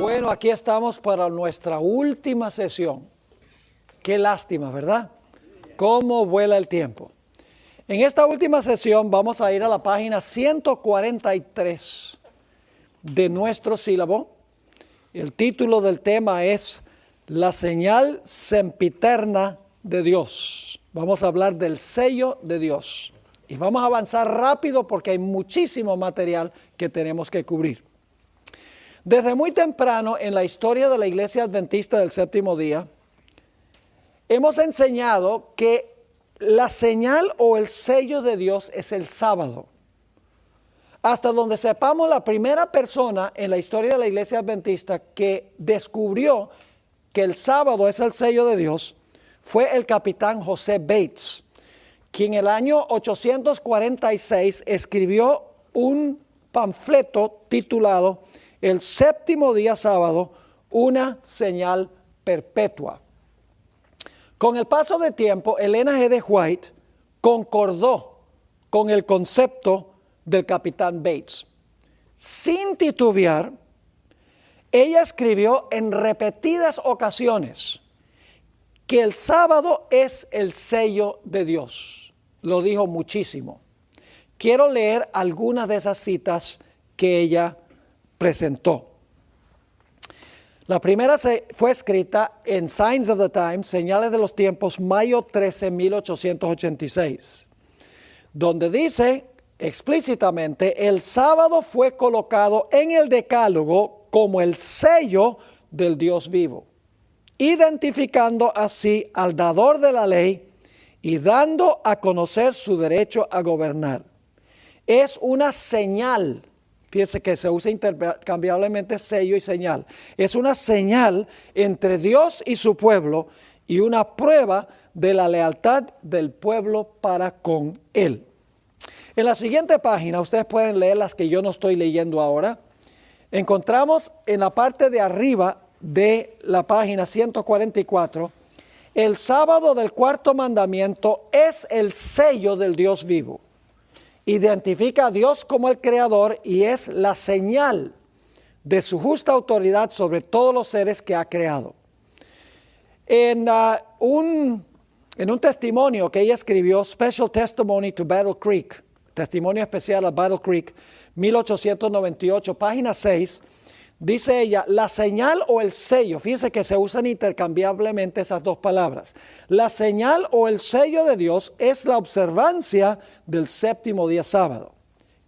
Bueno, aquí estamos para nuestra última sesión. Qué lástima, ¿verdad? Cómo vuela el tiempo. En esta última sesión vamos a ir a la página 143 de nuestro sílabo. El título del tema es La señal sempiterna de Dios. Vamos a hablar del sello de Dios. Y vamos a avanzar rápido porque hay muchísimo material que tenemos que cubrir. Desde muy temprano en la historia de la Iglesia Adventista del Séptimo Día, hemos enseñado que la señal o el sello de Dios es el sábado. Hasta donde sepamos, la primera persona en la historia de la Iglesia Adventista que descubrió que el sábado es el sello de Dios fue el capitán José Bates, quien en el año 846 escribió un panfleto titulado El séptimo día sábado, una señal perpetua. Con el paso del tiempo, Elena G. de White concordó con el concepto del capitán Bates. Sin titubear, ella escribió en repetidas ocasiones que el sábado es el sello de Dios. Lo dijo muchísimo. Quiero leer algunas de esas citas que ella presentó. La primera fue escrita en Signs of the Times, Señales de los Tiempos, mayo 13, 1886, donde dice explícitamente: el sábado fue colocado en el decálogo como el sello del Dios vivo, identificando así al dador de la ley y dando a conocer su derecho a gobernar. Es una señal. Fíjese que se usa intercambiablemente sello y señal. Es una señal entre Dios y su pueblo y una prueba de la lealtad del pueblo para con Él. En la siguiente página, ustedes pueden leer las que yo no estoy leyendo ahora. Encontramos en la parte de arriba de la página 144, el sábado del cuarto mandamiento es el sello del Dios vivo. Identifica a Dios como el creador y es la señal de su justa autoridad sobre todos los seres que ha creado. En un testimonio que ella escribió, Special Testimony to Battle Creek, testimonio especial a Battle Creek, 1898, página 6, dice ella: la señal o el sello, fíjense que se usan intercambiablemente esas dos palabras. La señal o el sello de Dios es la observancia del séptimo día sábado,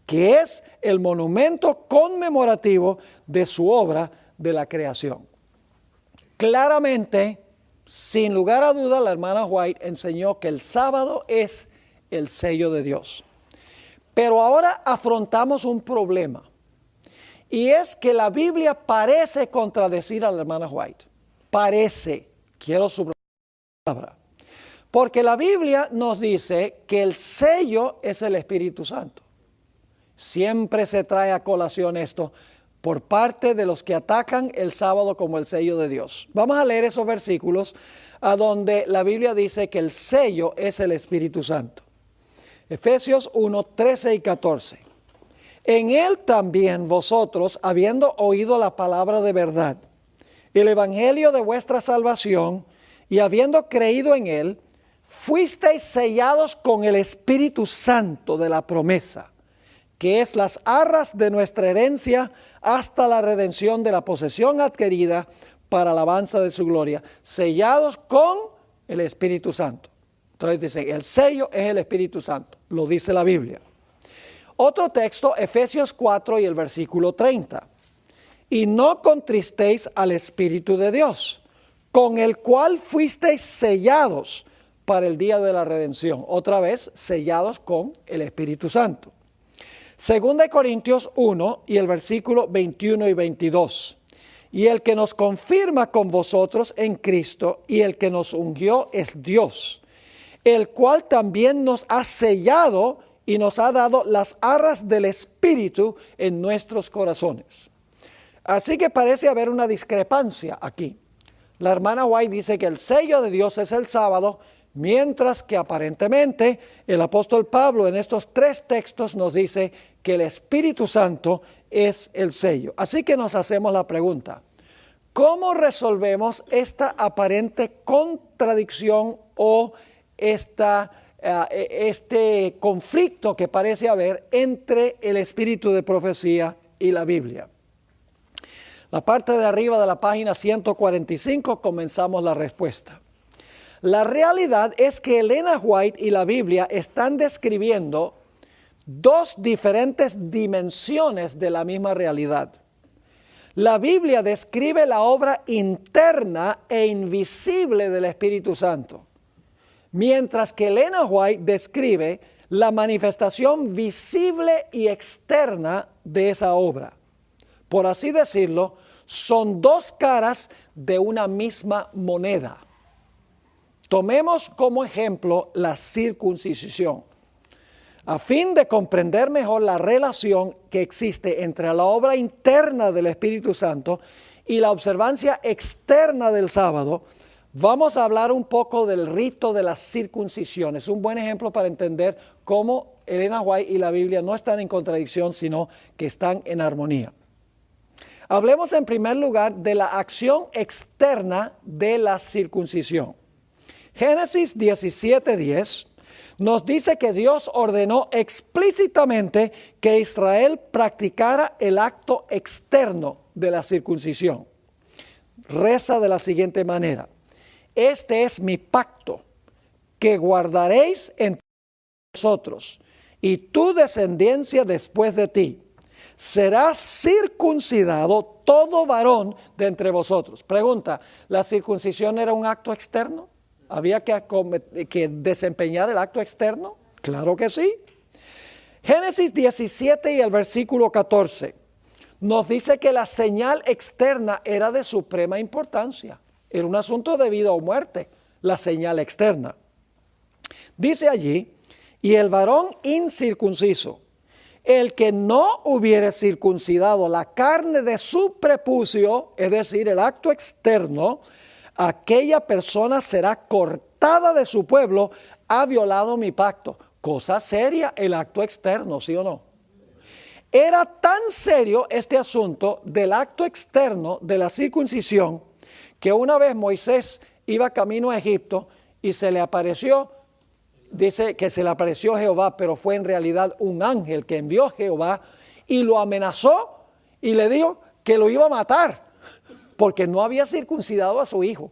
que es el monumento conmemorativo de su obra de la creación. Claramente, sin lugar a duda, la hermana White enseñó que el sábado es el sello de Dios. Pero ahora afrontamos un problema. Y es que la Biblia parece contradecir a la hermana White. Parece, quiero subrayar la palabra. Porque la Biblia nos dice que el sello es el Espíritu Santo. Siempre se trae a colación esto por parte de los que atacan el sábado como el sello de Dios. Vamos a leer esos versículos a donde la Biblia dice que el sello es el Espíritu Santo. Efesios 1, 13 y 14. En él también vosotros, habiendo oído la palabra de verdad, el evangelio de vuestra salvación, y habiendo creído en él, fuisteis sellados con el Espíritu Santo de la promesa, que es las arras de nuestra herencia hasta la redención de la posesión adquirida para alabanza de su gloria, sellados con el Espíritu Santo. Entonces dice, el sello es el Espíritu Santo, lo dice la Biblia. Otro texto, Efesios 4 y el versículo 30. Y no contristéis al Espíritu de Dios, con el cual fuisteis sellados para el día de la redención. Otra vez, sellados con el Espíritu Santo. Segunda de Corintios 1 y el versículo 21 y 22. Y el que nos confirma con vosotros en Cristo y el que nos ungió es Dios, el cual también nos ha sellado y nos ha dado las arras del Espíritu en nuestros corazones. Así que parece haber una discrepancia aquí. La hermana White dice que el sello de Dios es el sábado, mientras que aparentemente el apóstol Pablo en estos tres textos nos dice que el Espíritu Santo es el sello. Así que nos hacemos la pregunta, ¿Cómo resolvemos esta aparente contradicción o este conflicto que parece haber entre el espíritu de profecía y la Biblia? La parte de arriba de la página 145 comenzamos la respuesta. La realidad es que Elena White y la Biblia están describiendo dos diferentes dimensiones de la misma realidad. La Biblia describe la obra interna e invisible del Espíritu Santo, mientras que Elena White describe la manifestación visible y externa de esa obra. Por así decirlo, son dos caras de una misma moneda. Tomemos como ejemplo la circuncisión. A fin de comprender mejor la relación que existe entre la obra interna del Espíritu Santo y la observancia externa del sábado, vamos a hablar un poco del rito de la circuncisión. Es un buen ejemplo para entender cómo Elena White y la Biblia no están en contradicción, sino que están en armonía. Hablemos en primer lugar de la acción externa de la circuncisión. Génesis 17:10 nos dice que Dios ordenó explícitamente que Israel practicara el acto externo de la circuncisión. Reza de la siguiente manera: este es mi pacto que guardaréis entre vosotros y tu descendencia después de ti. Será circuncidado todo varón de entre vosotros. Pregunta: ¿la circuncisión era un acto externo? ¿Había que desempeñar el acto externo? Claro que sí. Génesis 17 y el versículo 14 nos dice que la señal externa era de suprema importancia. Era un asunto de vida o muerte, la señal externa. Dice allí: y el varón incircunciso, el que no hubiere circuncidado la carne de su prepucio, es decir, el acto externo, aquella persona será cortada de su pueblo, ha violado mi pacto. Cosa seria el acto externo, ¿sí o no? Era tan serio este asunto del acto externo de la circuncisión que una vez Moisés iba camino a Egipto y se le apareció, dice que se le apareció Jehová, pero fue en realidad un ángel que envió Jehová y lo amenazó y le dijo que lo iba a matar porque no había circuncidado a su hijo.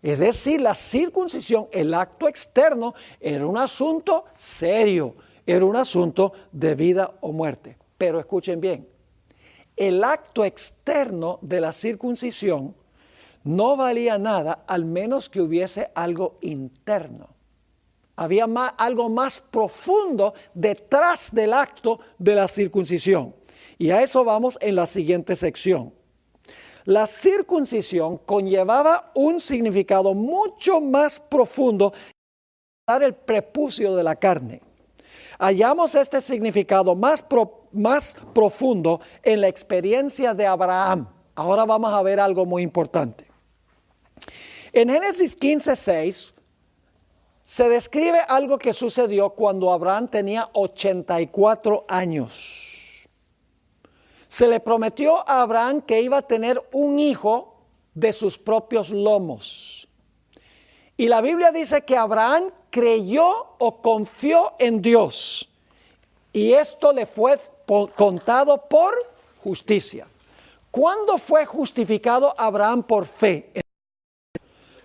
Es decir, la circuncisión, el acto externo, era un asunto serio, era un asunto de vida o muerte. Pero escuchen bien, el acto externo de la circuncisión no valía nada al menos que hubiese algo interno. Había algo más profundo detrás del acto de la circuncisión. Y a eso vamos en la siguiente sección. La circuncisión conllevaba un significado mucho más profundo que el prepucio de la carne. Hallamos este significado más profundo en la experiencia de Abraham. Ahora vamos a ver algo muy importante. En Génesis 15:6 se describe algo que sucedió cuando Abraham tenía 84 años. Se le prometió a Abraham que iba a tener un hijo de sus propios lomos. Y la Biblia dice que Abraham creyó o confió en Dios. Y esto le fue contado por justicia. ¿Cuándo fue justificado Abraham por fe?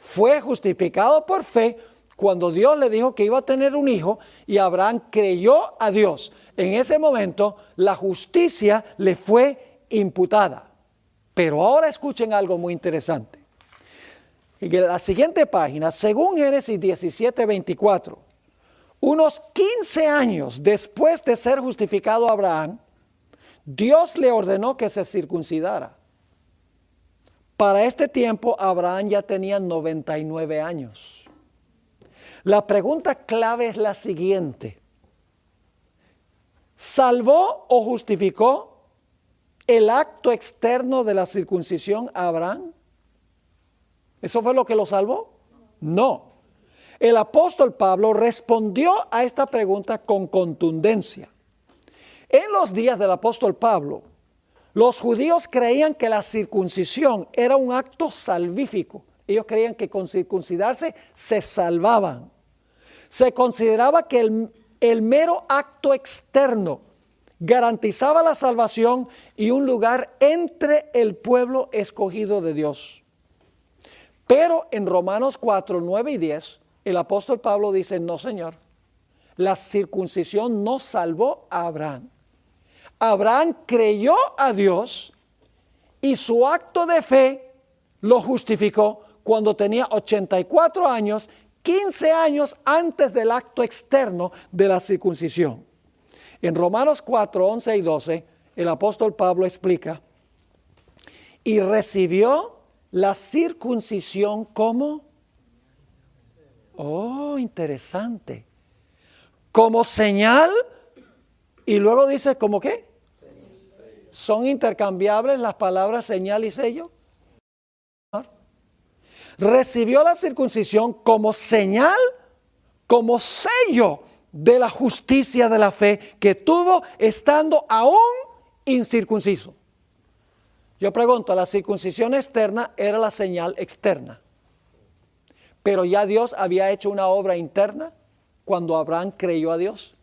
Fue justificado por fe cuando Dios le dijo que iba a tener un hijo y Abraham creyó a Dios. En ese momento la justicia le fue imputada. Pero ahora escuchen algo muy interesante. En la siguiente página, según Génesis 17:24, unos 15 años después de ser justificado Abraham, Dios le ordenó que se circuncidara. Para este tiempo Abraham ya tenía 99 años. La pregunta clave es la siguiente: ¿salvó o justificó el acto externo de la circuncisión a Abraham? ¿Eso fue lo que lo salvó? No. El apóstol Pablo respondió a esta pregunta con contundencia. En los días del apóstol Pablo, Los judíos creían que la circuncisión era un acto salvífico. Ellos creían que con circuncidarse se salvaban. Se consideraba que el mero acto externo garantizaba la salvación y un lugar entre el pueblo escogido de Dios. Pero en Romanos 4, 9 y 10, el apóstol Pablo dice, no, Señor, la circuncisión no salvó a Abraham. Abraham creyó a Dios y su acto de fe lo justificó cuando tenía 84 años, 15 años antes del acto externo de la circuncisión. En Romanos 4, 11 y 12, el apóstol Pablo explica, y recibió la circuncisión como, oh, interesante, como señal, y luego dice, ¿cómo qué? ¿Son intercambiables las palabras señal y sello? Recibió la circuncisión como señal, como sello de la justicia de la fe que tuvo estando aún incircunciso. Yo pregunto, la circuncisión externa era la señal externa, pero ya Dios había hecho una obra interna cuando Abraham creyó a Dios.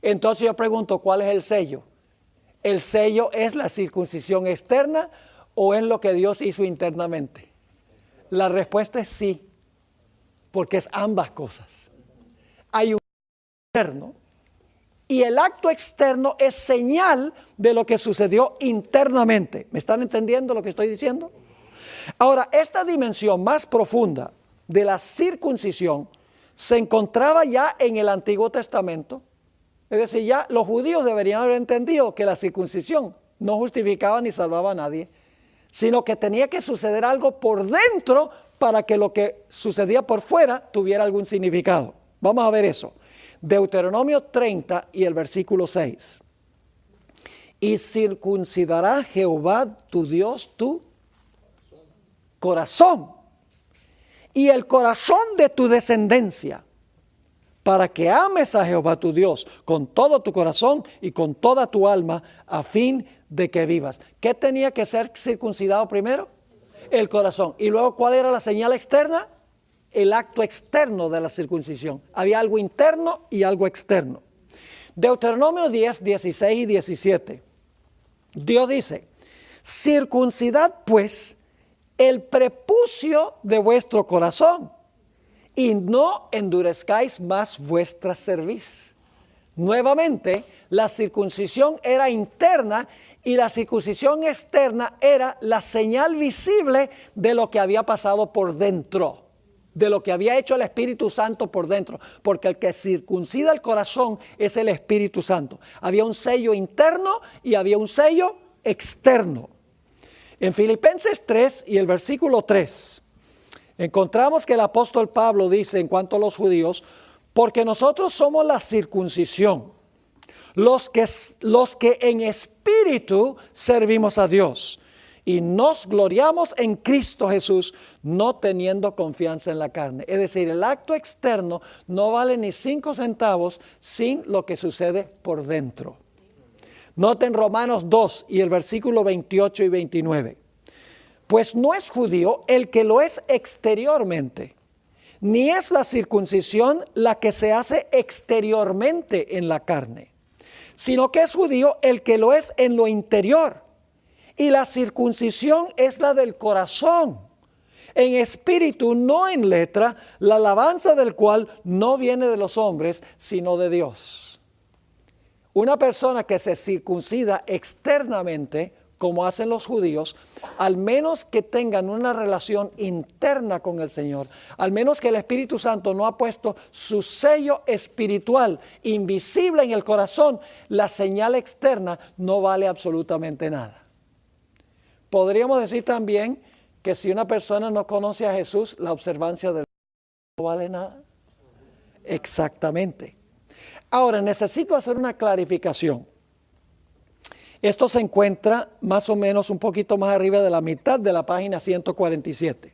Entonces yo pregunto, ¿cuál es el sello? ¿El sello es la circuncisión externa o es lo que Dios hizo internamente? La respuesta es sí, porque es ambas cosas. Hay un externo y el acto externo es señal de lo que sucedió internamente. ¿Me están entendiendo lo que estoy diciendo? Ahora, esta dimensión más profunda de la circuncisión se encontraba ya en el Antiguo Testamento. Es decir, ya los judíos deberían haber entendido que la circuncisión no justificaba ni salvaba a nadie, sino que tenía que suceder algo por dentro para que lo que sucedía por fuera tuviera algún significado. Vamos a ver eso. Deuteronomio 30 y el versículo 6. Y circuncidará Jehová tu Dios tu corazón y el corazón de tu descendencia, para que ames a Jehová tu Dios con todo tu corazón y con toda tu alma, a fin de que vivas. ¿Qué tenía que ser circuncidado primero? El corazón. Y luego, ¿cuál era la señal externa? El acto externo de la circuncisión. Había algo interno y algo externo. Deuteronomio 10, 16 y 17. Dios dice, circuncidad pues el prepucio de vuestro corazón y no endurezcáis más vuestra cerviz. Nuevamente, la circuncisión era interna y la circuncisión externa era la señal visible de lo que había pasado por dentro, de lo que había hecho el Espíritu Santo por dentro, porque el que circuncida el corazón es el Espíritu Santo. Había un sello interno y había un sello externo. En Filipenses 3 y el versículo 3, encontramos que el apóstol Pablo dice en cuanto a los judíos, porque nosotros somos la circuncisión, los que en espíritu servimos a Dios y nos gloriamos en Cristo Jesús, no teniendo confianza en la carne. Es decir, el acto externo no vale ni 5 centavos sin lo que sucede por dentro. Noten Romanos 2 y el versículo 28 y 29. Pues no es judío el que lo es exteriormente, ni es la circuncisión la que se hace exteriormente en la carne, sino que es judío el que lo es en lo interior. Y la circuncisión es la del corazón, en espíritu, no en letra, la alabanza del cual no viene de los hombres, sino de Dios. Una persona que se circuncida externamente, como hacen los judíos, al menos que tengan una relación interna con el Señor, al menos que el Espíritu Santo no ha puesto su sello espiritual invisible en el corazón, la señal externa no vale absolutamente nada. Podríamos decir también que si una persona no conoce a Jesús, la observancia del no vale nada. Exactamente. Ahora, necesito hacer una clarificación. Esto se encuentra más o menos un poquito más arriba de la mitad de la página 147.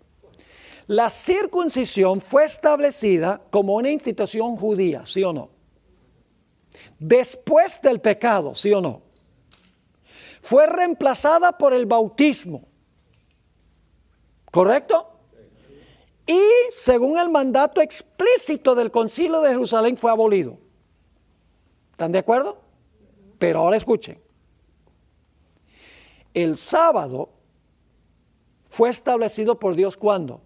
La circuncisión fue establecida como una institución judía, ¿sí o no? Después del pecado, ¿sí o no? fue reemplazada por el bautismo. ¿Correcto? Y según el mandato explícito del Concilio de Jerusalén fue abolido. ¿Están de acuerdo? Pero ahora escuchen. El sábado fue establecido por Dios ¿cuándo?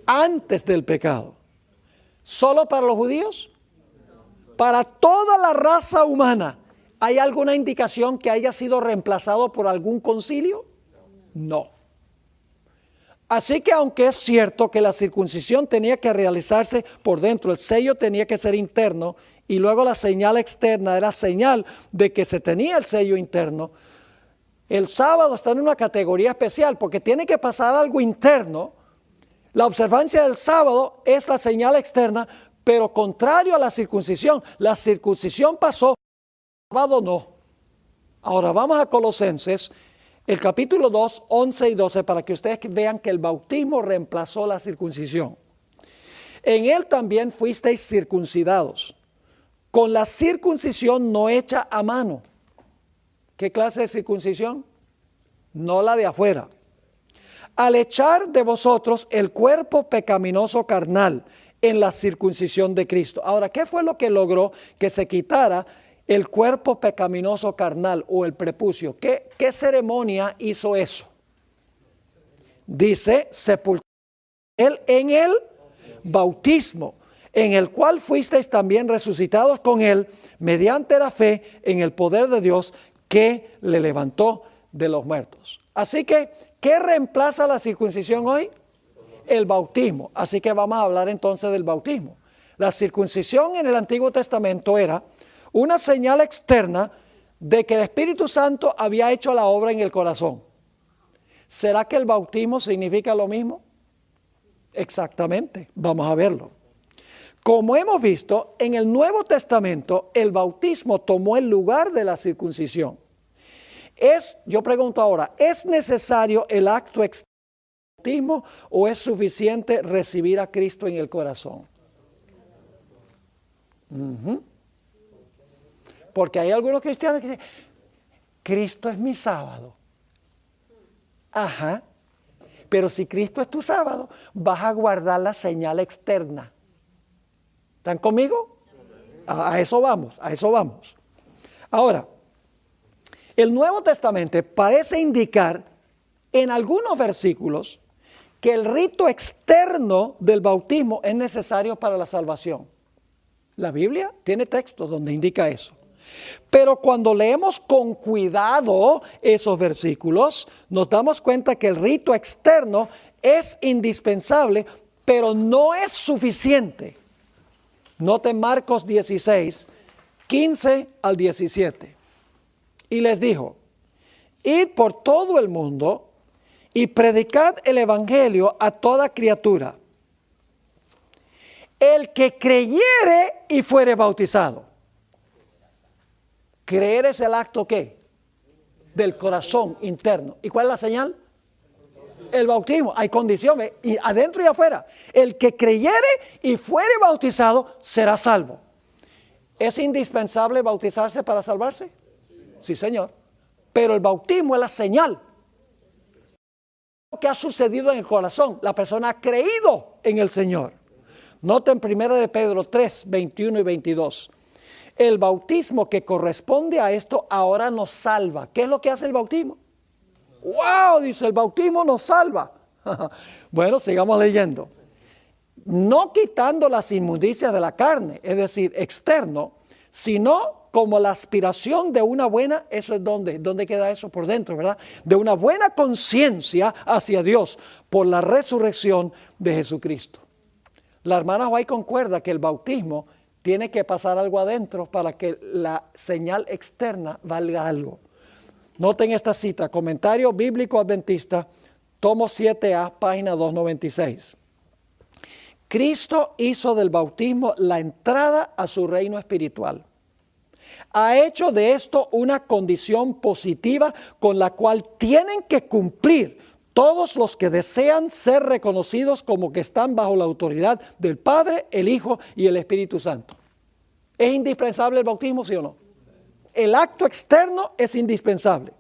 Antes del pecado. ¿Solo para los judíos? Para toda la raza humana. ¿Hay alguna indicación que haya sido reemplazado por algún concilio? No. Así que aunque es cierto que la circuncisión tenía que realizarse por dentro, el sello tenía que ser interno y luego la señal externa era señal de que se tenía el sello interno, el sábado está en una categoría especial porque tiene que pasar algo interno. La observancia del sábado es la señal externa, pero contrario a la circuncisión pasó, el sábado no. Ahora vamos a Colosenses, el capítulo 2, 11 y 12, para que ustedes vean que el bautismo reemplazó la circuncisión. En él también fuisteis circuncidados, con la circuncisión no hecha a mano. ¿Qué clase de circuncisión? No la de afuera. Al echar de vosotros el cuerpo pecaminoso carnal en la circuncisión de Cristo. Ahora, ¿qué fue lo que logró que se quitara el cuerpo pecaminoso carnal o el prepucio? ¿Qué ceremonia hizo eso? Dice, sepultó él en el bautismo, en el cual fuisteis también resucitados con él mediante la fe en el poder de Dios que le levantó de los muertos. Así que, ¿qué reemplaza la circuncisión hoy? El bautismo. Así que vamos a hablar entonces del bautismo. La circuncisión en el Antiguo Testamento era una señal externa de que el Espíritu Santo había hecho la obra en el corazón. ¿Será que el bautismo significa lo mismo? Exactamente, vamos a verlo. Como hemos visto, en el Nuevo Testamento el bautismo tomó el lugar de la circuncisión. Yo pregunto ahora, ¿es necesario el acto externo del bautismo o es suficiente recibir a Cristo en el corazón? Porque hay algunos cristianos que dicen, Cristo es mi sábado. Ajá. Pero si Cristo es tu sábado, vas a guardar la señal externa. ¿Están conmigo? A eso vamos, a eso vamos. Ahora, el Nuevo Testamento parece indicar en algunos versículos que el rito externo del bautismo es necesario para la salvación. La Biblia tiene textos donde indica eso. Pero cuando leemos con cuidado esos versículos, nos damos cuenta que el rito externo es indispensable, pero no es suficiente. Noten Marcos 16, 15 al 17. Y les dijo, id por todo el mundo y predicad el evangelio a toda criatura. El que creyere y fuere bautizado. Creer es el acto ¿qué? Del corazón interno. ¿Y cuál es la señal? El bautismo. Hay condiciones, y adentro y afuera. El que creyere y fuere bautizado será salvo. ¿Es indispensable bautizarse para salvarse? Sí, Señor. Pero el bautismo es la señal. Lo que ha sucedido en el corazón. La persona ha creído en el Señor. Noten 1 de Pedro 3, 21 y 22. El bautismo que corresponde a esto ahora nos salva. ¿Qué es lo que hace el bautismo? ¡Wow! Dice, el bautismo nos salva. Bueno, sigamos leyendo. No quitando las inmundicias de la carne, es decir, externo, sino como la aspiración de una buena, ¿eso es dónde? ¿Dónde queda eso? Por dentro, ¿verdad? De una buena conciencia hacia Dios por la resurrección de Jesucristo. La hermana White concuerda que el bautismo tiene que pasar algo adentro para que la señal externa valga algo. Noten esta cita, Comentario Bíblico Adventista, tomo 7A, página 296. Cristo hizo del bautismo la entrada a su reino espiritual. Ha hecho de esto una condición positiva con la cual tienen que cumplir todos los que desean ser reconocidos como que están bajo la autoridad del Padre, el Hijo y el Espíritu Santo. ¿Es indispensable el bautismo, sí o no? el acto externo es indispensable.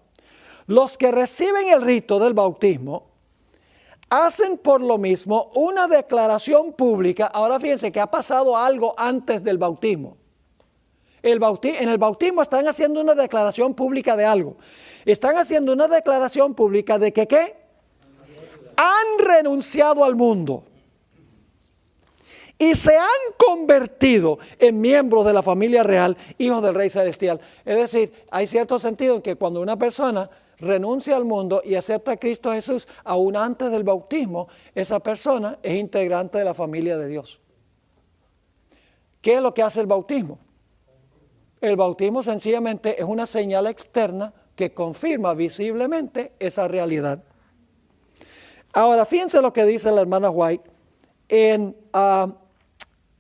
Los que reciben el rito del bautismo hacen por lo mismo una declaración pública. Ahora fíjense que ha pasado algo antes del bautismo. En el bautismo están haciendo una declaración pública de algo. Están haciendo una declaración pública de que ¿qué? Han renunciado al mundo. Y se han convertido en miembros de la familia real, hijos del Rey Celestial. Es decir, hay cierto sentido en que cuando una persona renuncia al mundo y acepta a Cristo Jesús, aún antes del bautismo, esa persona es integrante de la familia de Dios. ¿Qué es lo que hace el bautismo? El bautismo sencillamente es una señal externa que confirma visiblemente esa realidad. Ahora, fíjense lo que dice la hermana White en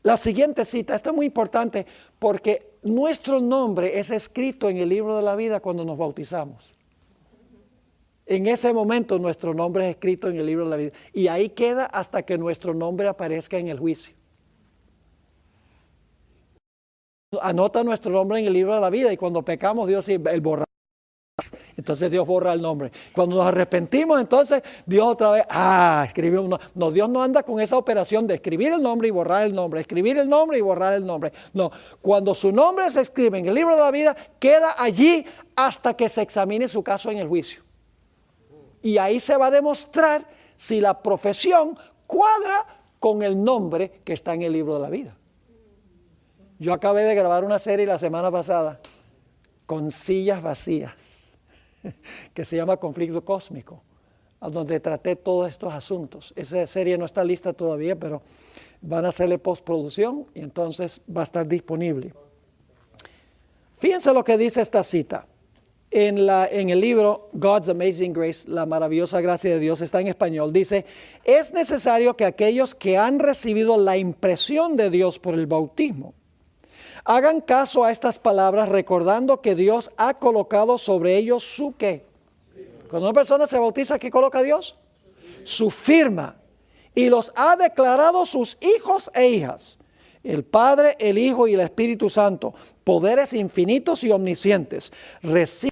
la siguiente cita. Esto es muy importante porque nuestro nombre es escrito en el libro de la vida cuando nos bautizamos. En ese momento nuestro nombre es escrito en el libro de la vida. Y ahí queda hasta que nuestro nombre aparezca en el juicio. Anota nuestro nombre en el libro de la vida y cuando pecamos Dios el borra. Entonces Dios borra el nombre. Cuando nos arrepentimos, entonces Dios otra vez, escribió un nombre. No, Dios no anda con esa operación de escribir el nombre y borrar el nombre, escribir el nombre y borrar el nombre. No, cuando su nombre se escribe en el libro de la vida, queda allí hasta que se examine su caso en el juicio. Y ahí se va a demostrar si la profesión cuadra con el nombre que está en el libro de la vida. Yo acabé de grabar una serie la semana pasada con sillas vacías, que se llama Conflicto Cósmico, donde traté todos estos asuntos. Esa serie no está lista todavía, pero van a hacerle postproducción y entonces va a estar disponible. Fíjense lo que dice esta cita. En el libro God's Amazing Grace, la maravillosa gracia de Dios, está en español. Dice, es necesario que aquellos que han recibido la impresión de Dios por el bautismo hagan caso a estas palabras, recordando que Dios ha colocado sobre ellos su ¿qué? Cuando una persona se bautiza, ¿qué coloca Dios? Su firma. Y los ha declarado sus hijos e hijas. El Padre, el Hijo y el Espíritu Santo, poderes infinitos y omniscientes, reciben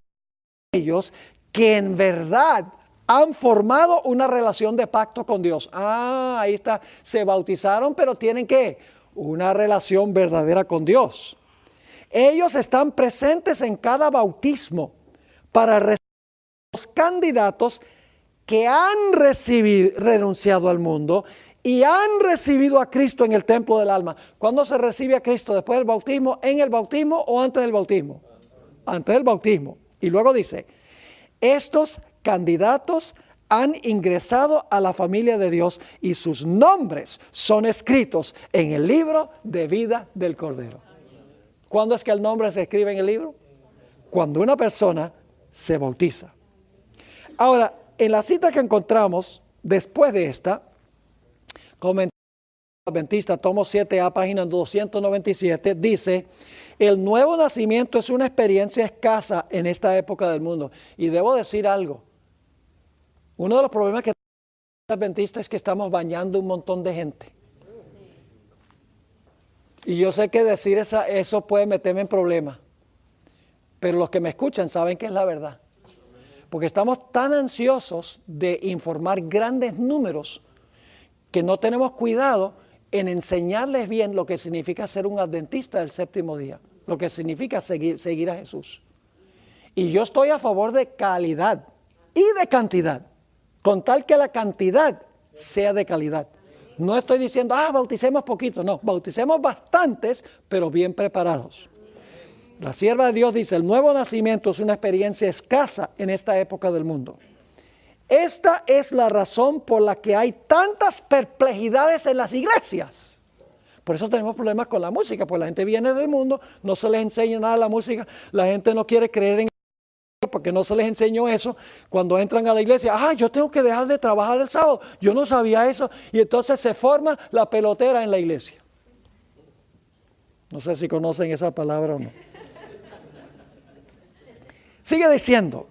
ellos que en verdad han formado una relación de pacto con Dios. Ahí está. Se bautizaron, pero tienen ¿qué? Una relación verdadera con Dios. Ellos están presentes en cada bautismo para recibir los candidatos que han renunciado al mundo y han recibido a Cristo en el templo del alma. ¿Cuándo se recibe a Cristo? ¿Después del bautismo, en el bautismo o antes del bautismo? Antes del bautismo. Y luego dice, estos candidatos han ingresado a la familia de Dios y sus nombres son escritos en el libro de vida del Cordero. ¿Cuándo es que el nombre se escribe en el libro? Cuando una persona se bautiza. Ahora, en la cita que encontramos después de esta, comentario adventista, tomo 7a, página 297, dice, el nuevo nacimiento es una experiencia escasa en esta época del mundo. Y debo decir algo. Uno de los problemas que tenemos los adventistas es que estamos bañando un montón de gente. Y yo sé que decir eso puede meterme en problemas. Pero los que me escuchan saben que es la verdad. Porque estamos tan ansiosos de informar grandes números que no tenemos cuidado en enseñarles bien lo que significa ser un adventista del séptimo día. Lo que significa seguir a Jesús. Y yo estoy a favor de calidad y de cantidad. Con tal que la cantidad sea de calidad. No estoy diciendo, bauticemos poquito. No, bauticemos bastantes, pero bien preparados. La sierva de Dios dice, el nuevo nacimiento es una experiencia escasa en esta época del mundo. Esta es la razón por la que hay tantas perplejidades en las iglesias. Por eso tenemos problemas con la música, porque la gente viene del mundo, no se les enseña nada de la música, la gente no quiere creer en porque no se les enseñó eso. Cuando entran a la iglesia, yo tengo que dejar de trabajar el sábado, yo no sabía eso, y entonces se forma la pelotera en la iglesia. No sé si conocen esa palabra o no. Sigue diciendo,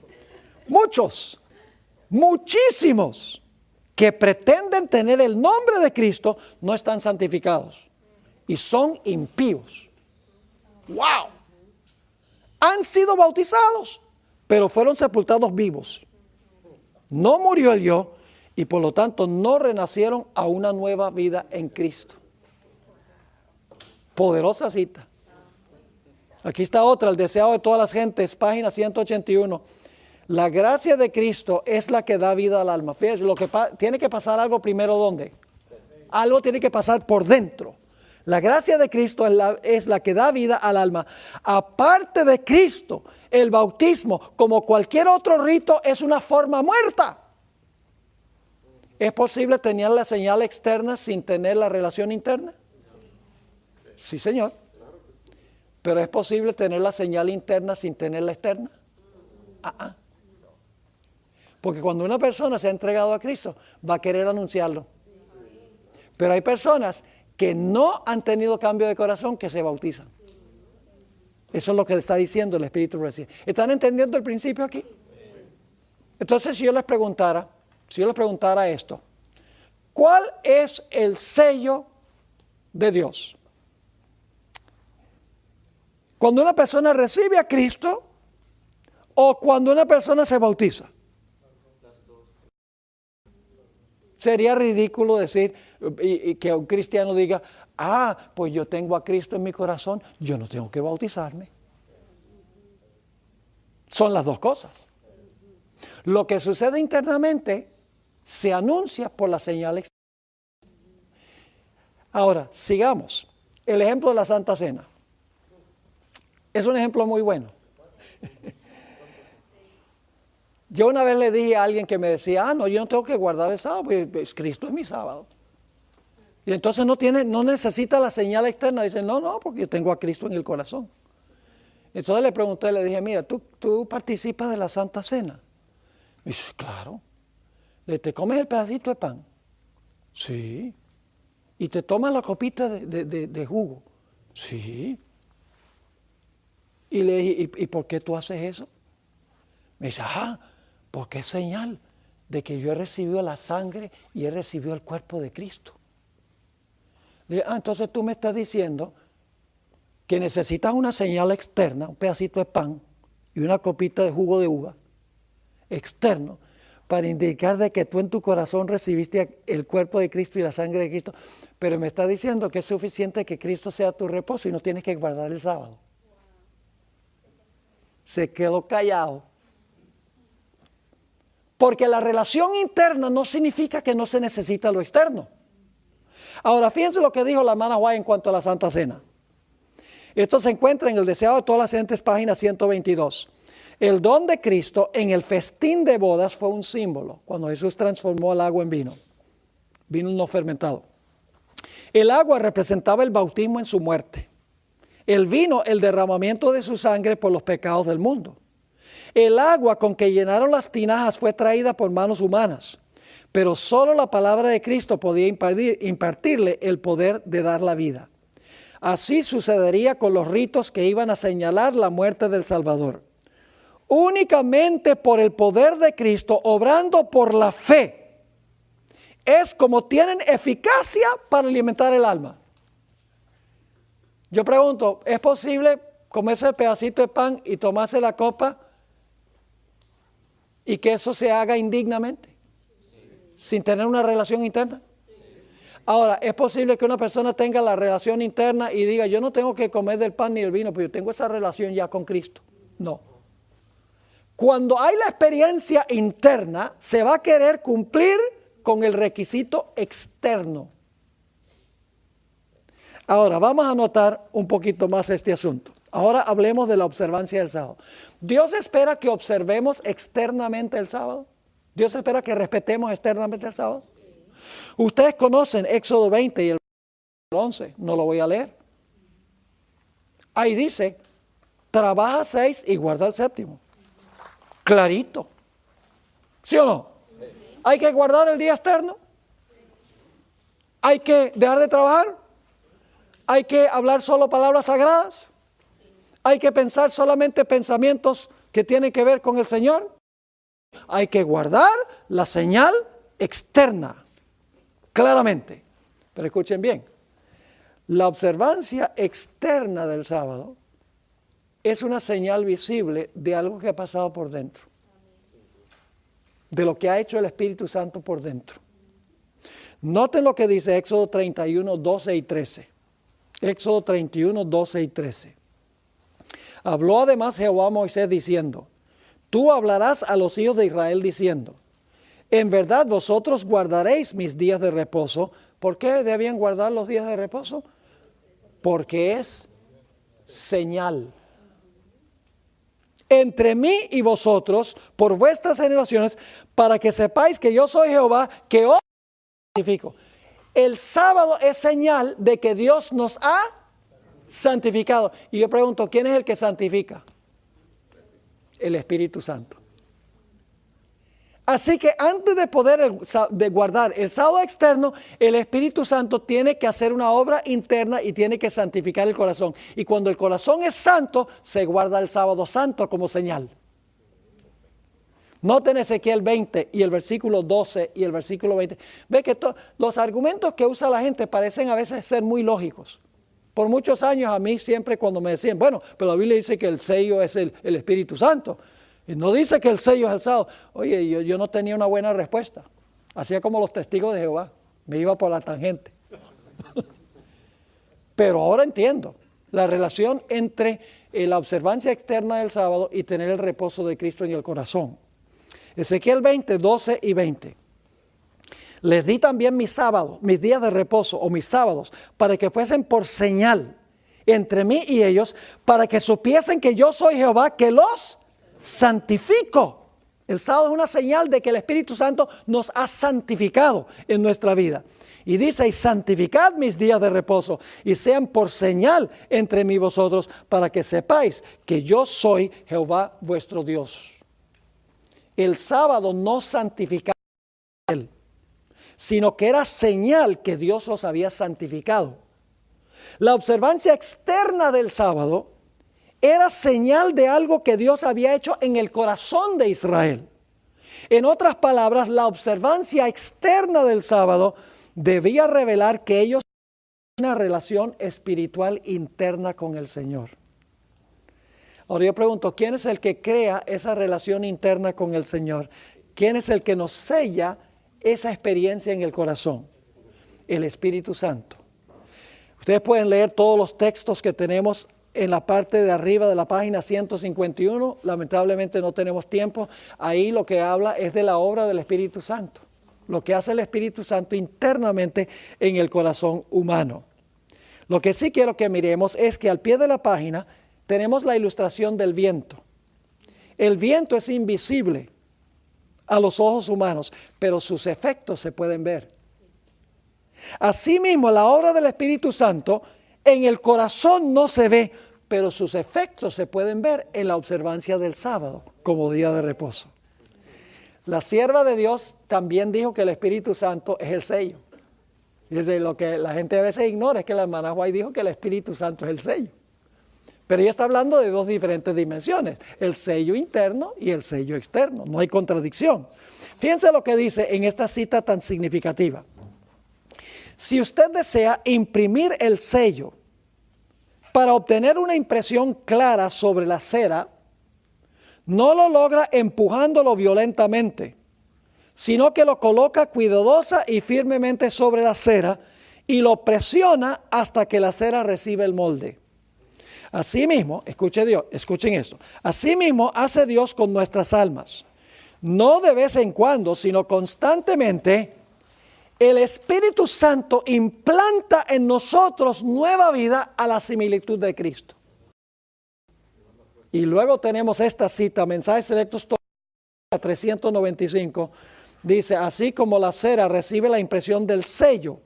muchísimos que pretenden tener el nombre de Cristo no están santificados y son impíos. ¡Wow! han sido bautizados, pero fueron sepultados vivos. No murió el yo y por lo tanto no renacieron a una nueva vida en Cristo. Poderosa cita. Aquí está otra, el deseado de todas las gentes, página 181. La gracia de Cristo es la que da vida al alma. Fíjense, tiene que pasar algo primero, ¿dónde? Algo tiene que pasar por dentro. La gracia de Cristo es la que da vida al alma. Aparte de Cristo, el bautismo, como cualquier otro rito, es una forma muerta. ¿Es posible tener la señal externa sin tener la relación interna? Sí, señor. Pero ¿es posible tener la señal interna sin tener la externa? Porque cuando una persona se ha entregado a Cristo, va a querer anunciarlo. Pero hay personas que no han tenido cambio de corazón que se bautizan. Eso es lo que está diciendo el Espíritu recién. ¿Están entendiendo el principio aquí? Entonces, si yo les preguntara esto, ¿cuál es el sello de Dios? Cuando una persona recibe a Cristo o cuando una persona se bautiza. Sería ridículo decir y que un cristiano diga, pues yo tengo a Cristo en mi corazón, yo no tengo que bautizarme. Son las dos cosas. Lo que sucede internamente se anuncia por la señal externa. Ahora, sigamos. El ejemplo de la Santa Cena. Es un ejemplo muy bueno. Yo una vez le dije a alguien que me decía, no, yo no tengo que guardar el sábado, pues Cristo es mi sábado. Y entonces no necesita la señal externa. Dice, no, porque yo tengo a Cristo en el corazón. Entonces le pregunté, le dije, mira, ¿tú participas de la Santa Cena? Me dice, claro. ¿Te comes el pedacito de pan? Sí. ¿Y te tomas la copita de jugo? Sí. Y le dije, ¿y por qué tú haces eso? Me dice, porque es señal de que yo he recibido la sangre y he recibido el cuerpo de Cristo. Le dije, entonces tú me estás diciendo que necesitas una señal externa, un pedacito de pan y una copita de jugo de uva externo, para indicar de que tú en tu corazón recibiste el cuerpo de Cristo y la sangre de Cristo, pero me está diciendo que es suficiente que Cristo sea tu reposo y no tienes que guardar el sábado. Se quedó callado. Porque la relación interna no significa que no se necesita lo externo. Ahora, fíjense lo que dijo la hermana White en cuanto a la Santa Cena. Esto se encuentra en el deseado de todas las gentes, página 122. El don de Cristo en el festín de bodas fue un símbolo, cuando Jesús transformó el agua en vino no fermentado. El agua representaba el bautismo en su muerte. El vino, el derramamiento de su sangre por los pecados del mundo. El agua con que llenaron las tinajas fue traída por manos humanas, pero solo la palabra de Cristo podía impartirle el poder de dar la vida. Así sucedería con los ritos que iban a señalar la muerte del Salvador. Únicamente por el poder de Cristo, obrando por la fe, es como tienen eficacia para alimentar el alma. Yo pregunto, ¿es posible comerse el pedacito de pan y tomarse la copa y que eso se haga indignamente? Sin tener una relación interna. Ahora, ¿es posible que una persona tenga la relación interna y diga, yo no tengo que comer del pan ni del vino, pero yo tengo esa relación ya con Cristo? No. Cuando hay la experiencia interna, se va a querer cumplir con el requisito externo. Ahora, vamos a notar un poquito más este asunto. Ahora hablemos de la observancia del sábado. ¿Dios espera que observemos externamente el sábado? ¿Dios espera que respetemos externamente el sábado? Ustedes conocen Éxodo 20 y el 11, no lo voy a leer. Ahí dice, trabaja 6 y guarda el séptimo. Clarito. ¿Sí o no? Sí. ¿Hay que guardar el día externo? ¿Hay que dejar de trabajar? ¿Hay que hablar solo palabras sagradas? ¿Hay que pensar solamente pensamientos que tienen que ver con el Señor? Hay que guardar la señal externa, claramente. Pero escuchen bien, la observancia externa del sábado es una señal visible de algo que ha pasado por dentro, de lo que ha hecho el Espíritu Santo por dentro. Noten lo que dice Éxodo 31, 12 y 13. Éxodo 31, 12 y 13. Habló además Jehová a Moisés diciendo, tú hablarás a los hijos de Israel diciendo, en verdad vosotros guardaréis mis días de reposo. ¿Por qué debían guardar los días de reposo? Porque es señal entre mí y vosotros por vuestras generaciones, para que sepáis que yo soy Jehová, que os santifico. El sábado es señal de que Dios nos ha santificado. Y yo pregunto, ¿quién es el que santifica? El Espíritu Santo. Así que antes de poder de guardar el sábado externo, el Espíritu Santo tiene que hacer una obra interna y tiene que santificar el corazón. Y cuando el corazón es santo, se guarda el sábado santo como señal. Noten Ezequiel 20 y el versículo 12 y el versículo 20. Ve que los argumentos que usa la gente parecen a veces ser muy lógicos. Por muchos años a mí siempre cuando me decían, bueno, pero la Biblia dice que el sello es el Espíritu Santo. Y no dice que el sello es el sábado. Oye, yo no tenía una buena respuesta. Hacía como los testigos de Jehová. Me iba por la tangente. Pero ahora entiendo la relación entre la observancia externa del sábado y tener el reposo de Cristo en el corazón. Ezequiel 20, 12 y 20. Les di también mis sábados, mis días de reposo o mis sábados, para que fuesen por señal entre mí y ellos, para que supiesen que yo soy Jehová, que los santifico. El sábado es una señal de que el Espíritu Santo nos ha santificado en nuestra vida. Y dice, y santificad mis días de reposo, y sean por señal entre mí y vosotros, para que sepáis que yo soy Jehová vuestro Dios. El sábado no santificaba a él, sino que era señal que Dios los había santificado. La observancia externa del sábado era señal de algo que Dios había hecho en el corazón de Israel. En otras palabras, la observancia externa del sábado debía revelar que ellos tenían una relación espiritual interna con el Señor. Ahora yo pregunto, ¿quién es el que crea esa relación interna con el Señor? ¿Quién es el que nos sella esa experiencia en el corazón? El Espíritu Santo. Ustedes pueden leer todos los textos que tenemos en la parte de arriba de la página 151. Lamentablemente no tenemos tiempo. Ahí lo que habla es de la obra del Espíritu Santo. Lo que hace el Espíritu Santo internamente en el corazón humano. Lo que sí quiero que miremos es que al pie de la página tenemos la ilustración del viento. El viento es invisible a los ojos humanos, pero sus efectos se pueden ver. Asimismo, la obra del Espíritu Santo en el corazón no se ve, pero sus efectos se pueden ver en la observancia del sábado como día de reposo. La sierva de Dios también dijo que el Espíritu Santo es el sello. Y es lo que la gente a veces ignora, es que la hermana White dijo que el Espíritu Santo es el sello. Pero ella está hablando de dos diferentes dimensiones, el sello interno y el sello externo, no hay contradicción. Fíjense lo que dice en esta cita tan significativa. Si usted desea imprimir el sello para obtener una impresión clara sobre la cera, no lo logra empujándolo violentamente, sino que lo coloca cuidadosa y firmemente sobre la cera y lo presiona hasta que la cera recibe el molde. Asimismo, escuchen esto, asimismo hace Dios con nuestras almas. No de vez en cuando, sino constantemente, el Espíritu Santo implanta en nosotros nueva vida a la similitud de Cristo. Y luego tenemos esta cita, Mensajes Selectos 395, dice, así como la cera recibe la impresión del sello,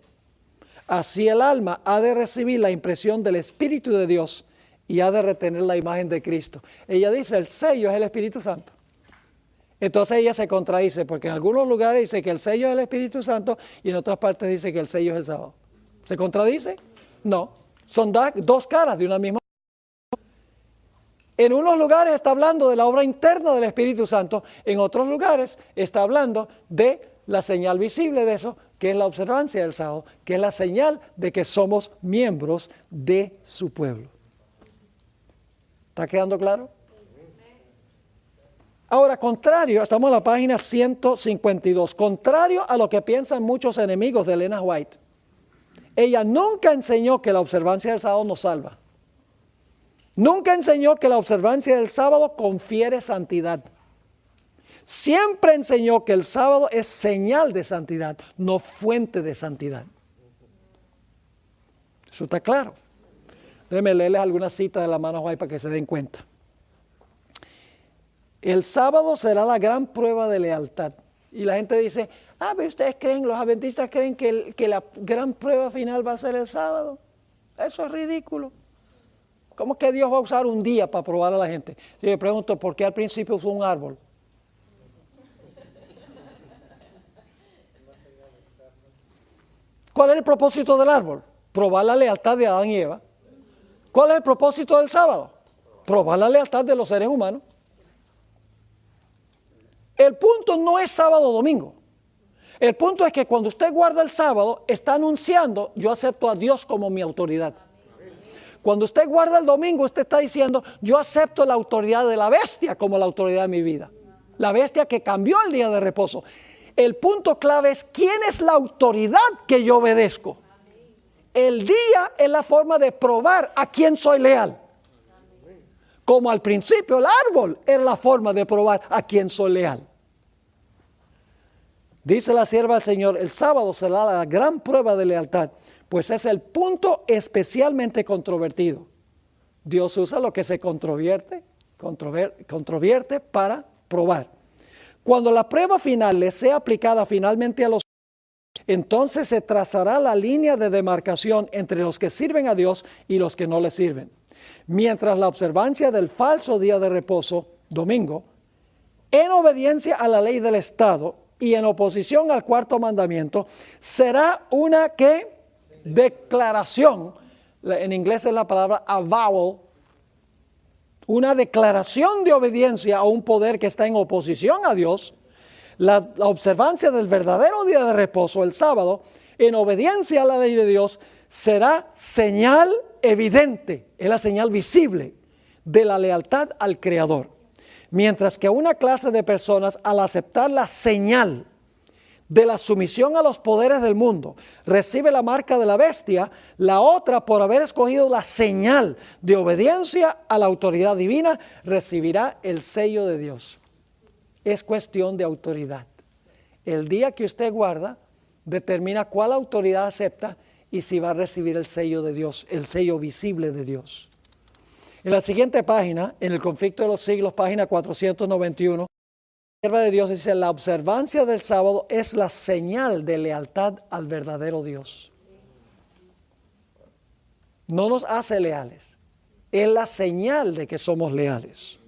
así el alma ha de recibir la impresión del Espíritu de Dios y ha de retener la imagen de Cristo. Ella dice, el sello es el Espíritu Santo. Entonces ella se contradice, porque en algunos lugares dice que el sello es el Espíritu Santo y en otras partes dice que el sello es el sábado. ¿Se contradice? No, son dos caras de una misma. En unos lugares está hablando de la obra interna del Espíritu Santo, en otros lugares está hablando de la señal visible de eso, que es la observancia del sábado, que es la señal de que somos miembros de su pueblo. ¿Está quedando claro? Ahora, contrario, estamos en la página 152, contrario a lo que piensan muchos enemigos de Elena White, ella nunca enseñó que la observancia del sábado nos salva. Nunca enseñó que la observancia del sábado confiere santidad. Siempre enseñó que el sábado es señal de santidad, no fuente de santidad. Eso está claro. Déjenme leerles algunas citas de la hermana White para que se den cuenta. El sábado será la gran prueba de lealtad. Y la gente dice, pero ustedes creen, los adventistas creen que la gran prueba final va a ser el sábado. Eso es ridículo. ¿Cómo es que Dios va a usar un día para probar a la gente? Yo le pregunto, ¿por qué al principio usó un árbol? ¿Cuál es el propósito del árbol? Probar la lealtad de Adán y Eva. ¿Cuál es el propósito del sábado? Probar la lealtad de los seres humanos. El punto no es sábado o domingo. El punto es que cuando usted guarda el sábado, está anunciando, yo acepto a Dios como mi autoridad. Cuando usted guarda el domingo, usted está diciendo, yo acepto la autoridad de la bestia como la autoridad de mi vida. La bestia que cambió el día de reposo. El punto clave es, ¿quién es la autoridad que yo obedezco? El día es la forma de probar a quién soy leal. Como al principio el árbol era la forma de probar a quién soy leal. Dice la sierva del Señor, el sábado será la gran prueba de lealtad, pues es el punto especialmente controvertido. Dios usa lo que se controvierte para probar. Cuando la prueba final le sea aplicada finalmente a los, entonces se trazará la línea de demarcación entre los que sirven a Dios y los que no le sirven. Mientras la observancia del falso día de reposo, domingo, en obediencia a la ley del Estado y en oposición al cuarto mandamiento, será una ¿qué? Declaración. En inglés es la palabra avowal. Una declaración de obediencia a un poder que está en oposición a Dios. La observancia del verdadero día de reposo, el sábado, en obediencia a la ley de Dios, será señal evidente, es la señal visible de la lealtad al Creador. Mientras que una clase de personas, al aceptar la señal de la sumisión a los poderes del mundo, recibe la marca de la bestia, la otra, por haber escogido la señal de obediencia a la autoridad divina, recibirá el sello de Dios. Es cuestión de autoridad. El día que usted guarda, determina cuál autoridad acepta y si va a recibir el sello de Dios, el sello visible de Dios. En la siguiente página, en el conflicto de los siglos, página 491, la sierva de Dios dice, la observancia del sábado es la señal de lealtad al verdadero Dios. No nos hace leales, es la señal de que somos leales.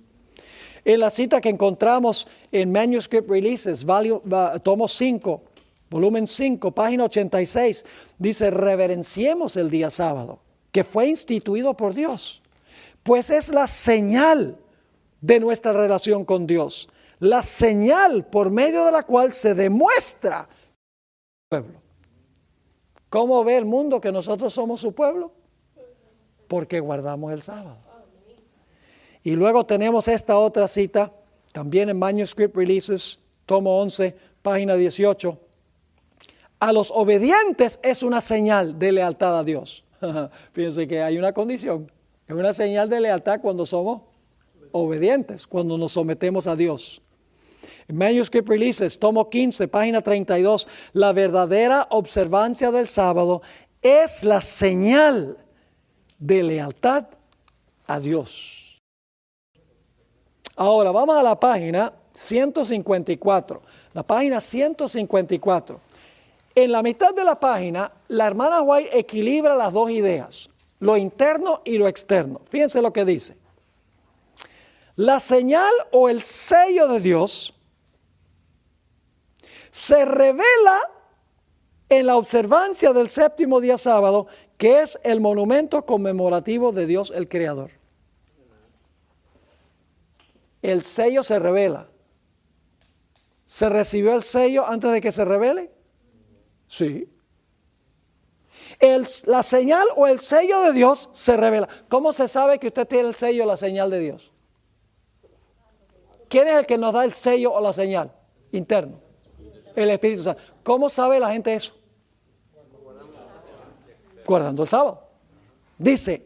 En la cita que encontramos en Manuscript Releases, tomo 5, volumen 5, página 86, dice, reverenciemos el día sábado, que fue instituido por Dios, pues es la señal de nuestra relación con Dios, la señal por medio de la cual se demuestra el pueblo. ¿Cómo ve el mundo que nosotros somos su pueblo? Porque guardamos el sábado. Y luego tenemos esta otra cita, también en Manuscript Releases, tomo 11, página 18. A los obedientes es una señal de lealtad a Dios. Fíjense que hay una condición. Es una señal de lealtad cuando somos obedientes, cuando nos sometemos a Dios. En Manuscript Releases, tomo 15, página 32, la verdadera observancia del sábado es la señal de lealtad a Dios. Ahora vamos a la página 154. La página 154. En la mitad de la página, la hermana White equilibra las dos ideas, lo interno y lo externo. Fíjense lo que dice. La señal o el sello de Dios se revela en la observancia del séptimo día sábado, que es el monumento conmemorativo de Dios el Creador. El sello se revela. ¿Se recibió el sello antes de que se revele? Sí. La señal o el sello de Dios se revela. ¿Cómo se sabe que usted tiene el sello o la señal de Dios? ¿Quién es el que nos da el sello o la señal interno? El Espíritu Santo. ¿Cómo sabe la gente eso? Guardando el sábado. Dice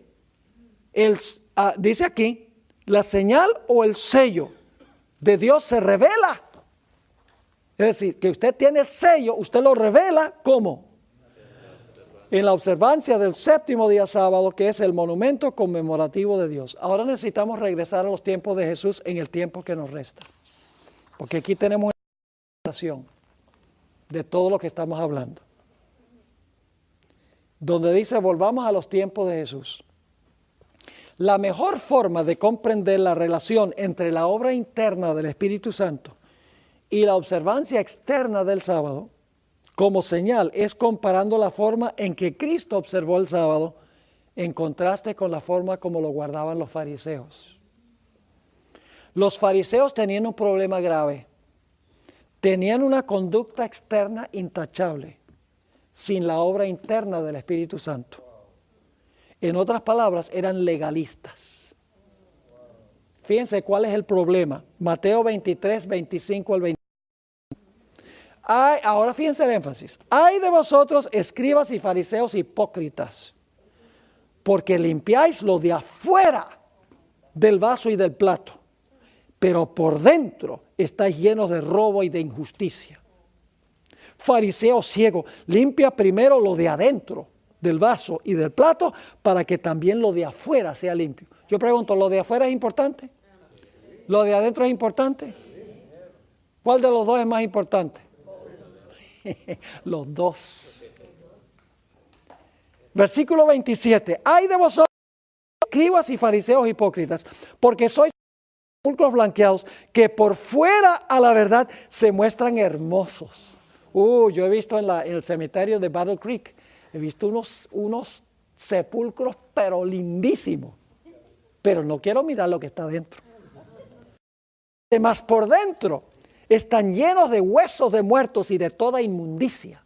aquí, la señal o el sello de Dios se revela. Es decir, que usted tiene el sello, usted lo revela, ¿cómo? En la observancia del séptimo día sábado, que es el monumento conmemorativo de Dios. Ahora necesitamos regresar a los tiempos de Jesús en el tiempo que nos resta. Porque aquí tenemos una ilustración de todo lo que estamos hablando. Donde dice, volvamos a los tiempos de Jesús. La mejor forma de comprender la relación entre la obra interna del Espíritu Santo y la observancia externa del sábado, como señal, es comparando la forma en que Cristo observó el sábado en contraste con la forma como lo guardaban los fariseos. Los fariseos tenían un problema grave. Tenían una conducta externa intachable, sin la obra interna del Espíritu Santo. En otras palabras, eran legalistas. Fíjense cuál es el problema. Mateo 23, 25 al 20. Ahora fíjense el énfasis. Ay de vosotros, escribas y fariseos hipócritas, porque limpiáis lo de afuera del vaso y del plato, pero por dentro estáis llenos de robo y de injusticia. Fariseo ciego, limpia primero lo de adentro del vaso y del plato para que también lo de afuera sea limpio. Yo pregunto, ¿lo de afuera es importante? ¿Lo de adentro es importante? ¿Cuál de los dos es más importante? Los dos. Versículo 27. Ay de vosotros, escribas y fariseos hipócritas, porque sois sepulcros blanqueados, que por fuera a la verdad se muestran hermosos. Yo he visto en el cementerio de Battle Creek, he visto unos sepulcros, pero lindísimos. Pero no quiero mirar lo que está dentro. Además, por dentro están llenos de huesos de muertos y de toda inmundicia.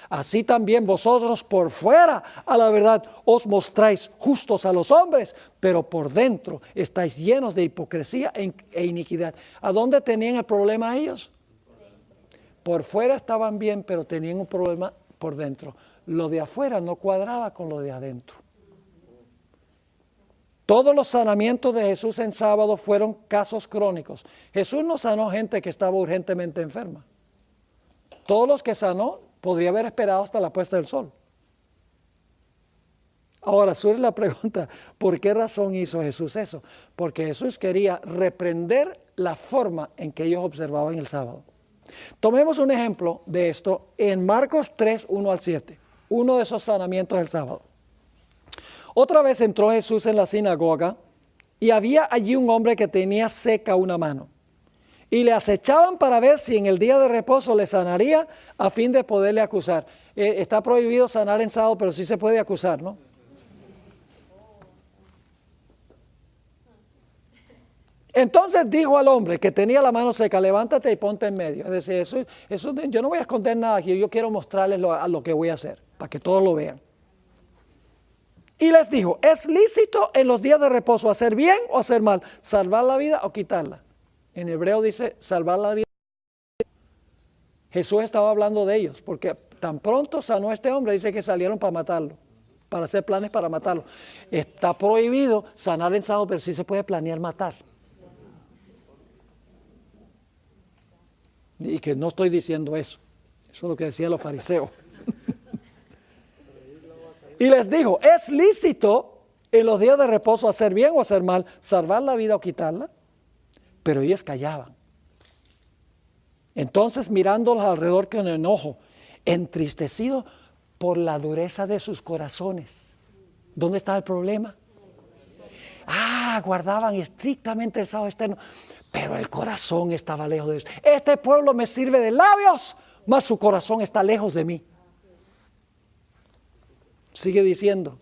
Así también vosotros por fuera a la verdad os mostráis justos a los hombres, pero por dentro estáis llenos de hipocresía e iniquidad. ¿A dónde tenían el problema ellos? Por fuera estaban bien, pero tenían un problema por dentro. Lo de afuera no cuadraba con lo de adentro. Todos los sanamientos de Jesús en sábado fueron casos crónicos. Jesús no sanó gente que estaba urgentemente enferma. Todos los que sanó podría haber esperado hasta la puesta del sol. Ahora surge la pregunta, ¿por qué razón hizo Jesús eso? Porque Jesús quería reprender la forma en que ellos observaban el sábado. Tomemos un ejemplo de esto en Marcos 3, 1 al 7, uno de esos sanamientos del sábado. Otra vez entró Jesús en la sinagoga y había allí un hombre que tenía seca una mano. Y le acechaban para ver si en el día de reposo le sanaría a fin de poderle acusar. Está prohibido sanar en sábado, pero sí se puede acusar, ¿no? Entonces dijo al hombre que tenía la mano seca, levántate y ponte en medio. Es decir, yo no voy a esconder nada aquí, yo quiero mostrarles lo que voy a hacer, para que todos lo vean. Y les dijo, ¿es lícito en los días de reposo hacer bien o hacer mal? ¿Salvar la vida o quitarla? En hebreo dice salvar la vida. Jesús estaba hablando de ellos, porque tan pronto sanó a este hombre, dice que salieron para matarlo, para hacer planes para matarlo. Está prohibido sanar en sábado, pero sí se puede planear matar. Y que no estoy diciendo eso. Eso es lo que decían los fariseos. Y les dijo, ¿es lícito en los días de reposo hacer bien o hacer mal, salvar la vida o quitarla? Pero ellos callaban. Entonces mirándolos alrededor con enojo, entristecidos por la dureza de sus corazones. ¿Dónde está el problema? Guardaban estrictamente el sábado externo, pero el corazón estaba lejos de Dios. Este pueblo me sirve de labios, mas su corazón está lejos de mí. Sigue diciendo,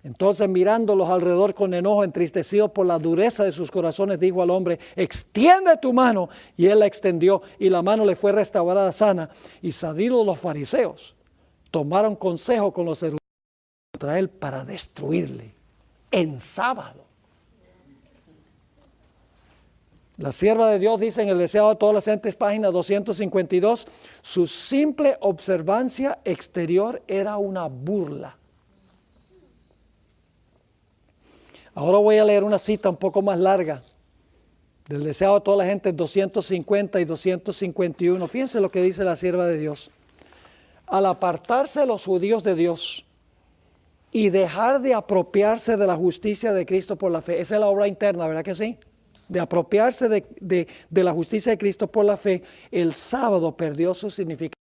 entonces mirándolos alrededor con enojo, entristecidos por la dureza de sus corazones, dijo al hombre, extiende tu mano. Y él la extendió y la mano le fue restaurada sana. Y salidos los fariseos tomaron consejo con los eruditos contra él para destruirle en sábado. La sierva de Dios dice en el Deseado de todas las gentes, página 252, su simple observancia exterior era una burla. Ahora voy a leer una cita un poco más larga del Deseado de toda la gente, 250 y 251. Fíjense lo que dice la sierva de Dios. Al apartarse los judíos de Dios y dejar de apropiarse de la justicia de Cristo por la fe, esa es la obra interna, ¿verdad que sí? De apropiarse de la justicia de Cristo por la fe, el sábado perdió su significado.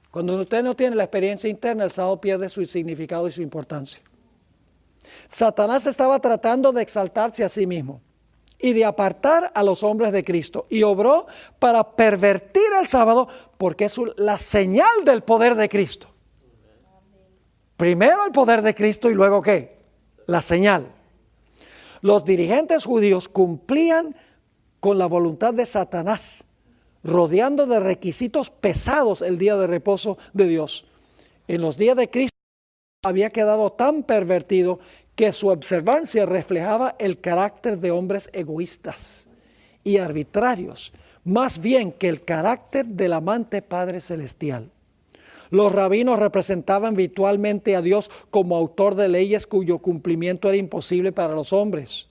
Cuando usted no tiene la experiencia interna, el sábado pierde su significado y su importancia. Satanás estaba tratando de exaltarse a sí mismo y de apartar a los hombres de Cristo, y obró para pervertir el sábado porque es la señal del poder de Cristo. Primero el poder de Cristo y luego ¿qué? La señal. Los dirigentes judíos cumplían con la voluntad de Satanás, rodeando de requisitos pesados el día de reposo de Dios. En los días de Cristo había quedado tan pervertido que su observancia reflejaba el carácter de hombres egoístas y arbitrarios, más bien que el carácter del amante Padre Celestial. Los rabinos representaban virtualmente a Dios como autor de leyes cuyo cumplimiento era imposible para los hombres.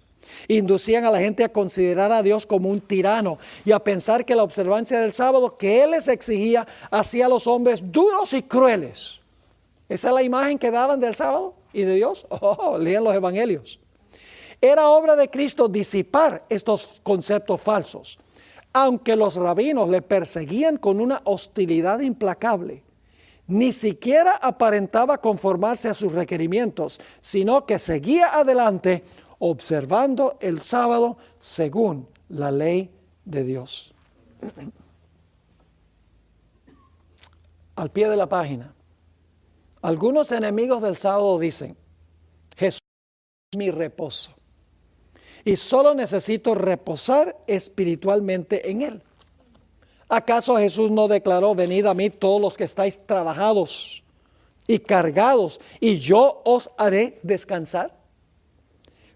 Inducían a la gente a considerar a Dios como un tirano y a pensar que la observancia del sábado que Él les exigía hacía a los hombres duros y crueles. ¿Esa es la imagen que daban del sábado y de Dios? Lean los evangelios. Era obra de Cristo disipar estos conceptos falsos. Aunque los rabinos le perseguían con una hostilidad implacable, ni siquiera aparentaba conformarse a sus requerimientos, sino que seguía adelante observando el sábado según la ley de Dios. Al pie de la página. Algunos enemigos del sábado dicen, Jesús es mi reposo y solo necesito reposar espiritualmente en Él. ¿Acaso Jesús no declaró, venid a mí todos los que estáis trabajados y cargados, y yo os haré descansar?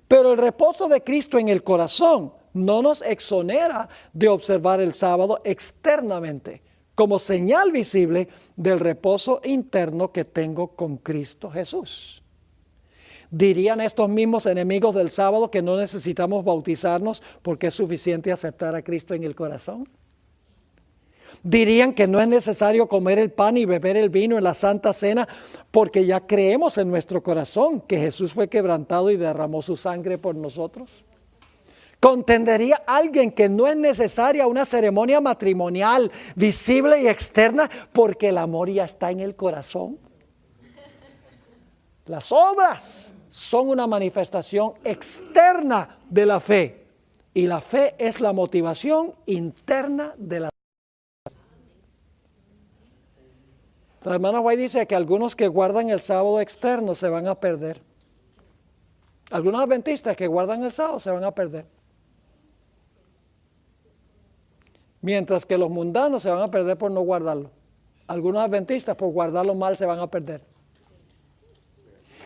Pero el reposo de Cristo en el corazón no nos exonera de observar el sábado externamente, como señal visible del reposo interno que tengo con Cristo Jesús. ¿Dirían estos mismos enemigos del sábado que no necesitamos bautizarnos porque es suficiente aceptar a Cristo en el corazón? ¿Dirían que no es necesario comer el pan y beber el vino en la Santa Cena porque ya creemos en nuestro corazón que Jesús fue quebrantado y derramó su sangre por nosotros? ¿Contendería alguien que no es necesaria una ceremonia matrimonial visible y externa porque el amor ya está en el corazón? Las obras son una manifestación externa de la fe y la fe es la motivación interna de la fe. La hermana White dice que algunos que guardan el sábado externo se van a perder. Algunos adventistas que guardan el sábado se van a perder. Mientras que los mundanos se van a perder por no guardarlo. Algunos adventistas por guardarlo mal se van a perder.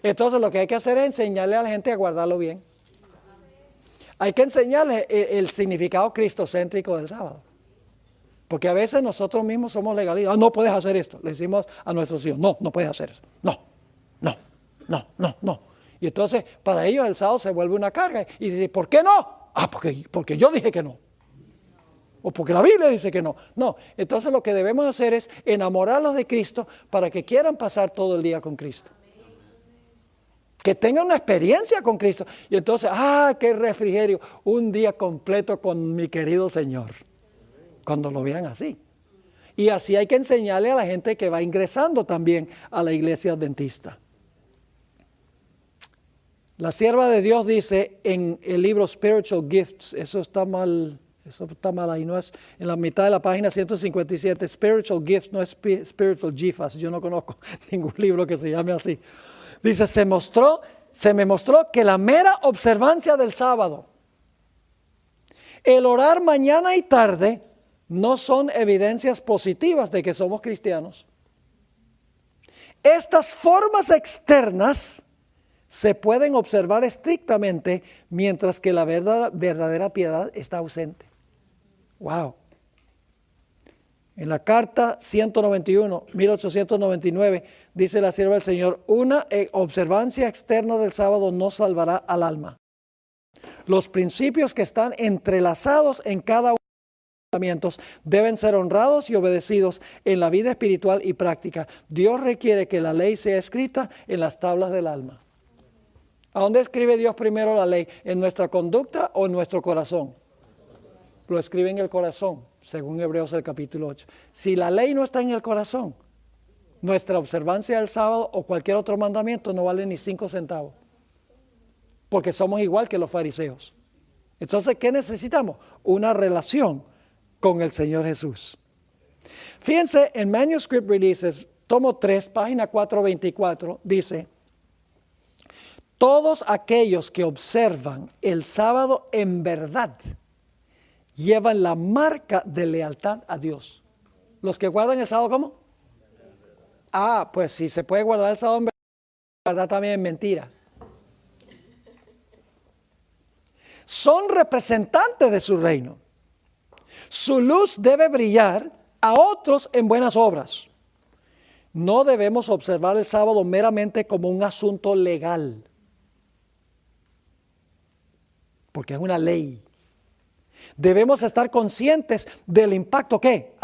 Entonces lo que hay que hacer es enseñarle a la gente a guardarlo bien. Hay que enseñarle el significado cristocéntrico del sábado. Porque a veces nosotros mismos somos legalistas. No puedes hacer esto. Le decimos a nuestros hijos, no puedes hacer eso. No. Y entonces para ellos el sábado se vuelve una carga. Y dicen, ¿por qué no? Porque yo dije que no. O porque la Biblia dice que no. No, entonces lo que debemos hacer es enamorarlos de Cristo para que quieran pasar todo el día con Cristo. Que tengan una experiencia con Cristo. Y entonces, qué refrigerio. Un día completo con mi querido Señor. Cuando lo vean así. Y así hay que enseñarle a la gente que va ingresando también a la iglesia adventista. La sierva de Dios dice en el libro Spiritual Gifts, eso está mal ahí, no es en la mitad de la página 157, Spiritual Gifts, no es Spiritual Gifas, yo no conozco ningún libro que se llame así. Dice, se me mostró que la mera observancia del sábado, el orar mañana y tarde, no son evidencias positivas de que somos cristianos. Estas formas externas se pueden observar estrictamente mientras que la verdadera piedad está ausente. Wow. En la carta 191, 1899, dice la sierva del Señor, una observancia externa del sábado no salvará al alma. Los principios que están entrelazados en cada uno de los mandamientos deben ser honrados y obedecidos en la vida espiritual y práctica. Dios requiere que la ley sea escrita en las tablas del alma. ¿A dónde escribe Dios primero la ley? ¿En nuestra conducta o en nuestro corazón? Lo escribe en el corazón, según Hebreos el capítulo 8. Si la ley no está en el corazón, nuestra observancia del sábado o cualquier otro mandamiento no vale ni 5 centavos. Porque somos igual que los fariseos. Entonces, ¿qué necesitamos? Una relación con el Señor Jesús. Fíjense, en Manuscript Releases, tomo 3, página 424, dice: todos aquellos que observan el sábado en verdad llevan la marca de lealtad a Dios. Los que guardan el sábado, ¿cómo? Pues si se puede guardar el sábado en verdad, también es mentira. Son representantes de su reino. Su luz debe brillar a otros en buenas obras. No debemos observar el sábado meramente como un asunto legal, porque es una ley. Debemos estar conscientes del impacto, ¿qué?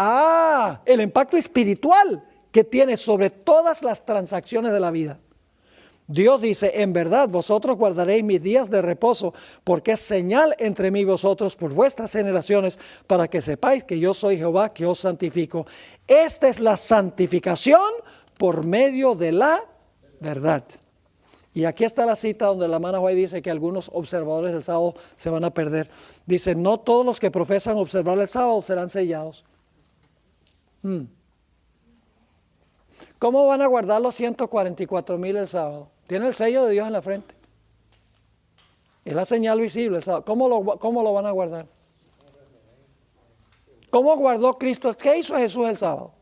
El impacto espiritual que tiene sobre todas las transacciones de la vida. Dios dice, en verdad vosotros guardaréis mis días de reposo, porque es señal entre mí y vosotros por vuestras generaciones, para que sepáis que yo soy Jehová que os santifico. Esta es la santificación por medio de la verdad. Y aquí está la cita donde la hermana White dice que algunos observadores del sábado se van a perder. Dice, no todos los que profesan observar el sábado serán sellados. ¿Cómo van a guardar los 144,000 el sábado? Tiene el sello de Dios en la frente. Es la señal visible el sábado. ¿Cómo lo van a guardar? ¿Cómo guardó Cristo? ¿Qué hizo Jesús el sábado?